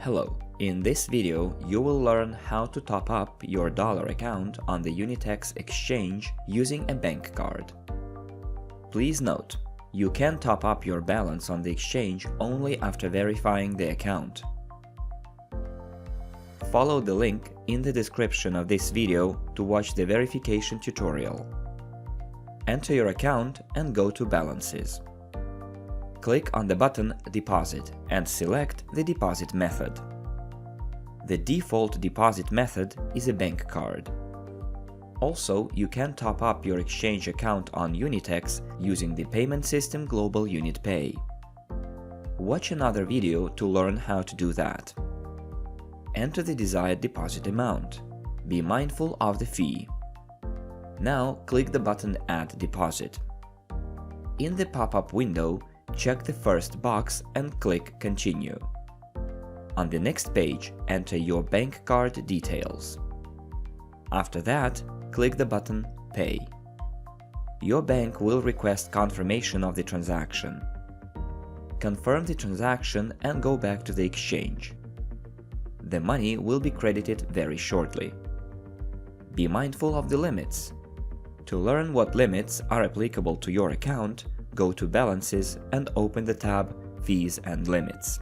Hello, in this video you will learn how to top up your dollar account on the Unitex exchange using a bank card. Please note, you can top up your balance on the exchange only after verifying the account. Follow the link in the description of this video to watch the verification tutorial. Enter your account and go to Balances. Click on the button Deposit and select the deposit method. The default deposit method is a bank card. Also, you can top up your exchange account on Unitex using the payment system Global Unit Pay. Watch another video to learn how to do that. Enter the desired deposit amount. Be mindful of the fee. Now click the button Add Deposit. In the pop-up window, check the first box and click Continue. On the next page, enter your bank card details. After that, click the button Pay. Your bank will request confirmation of the transaction. Confirm the transaction and go back to the exchange. The money will be credited very shortly. Be mindful of the limits. To learn what limits are applicable to your account, go to Balances and open the tab Fees and Limits.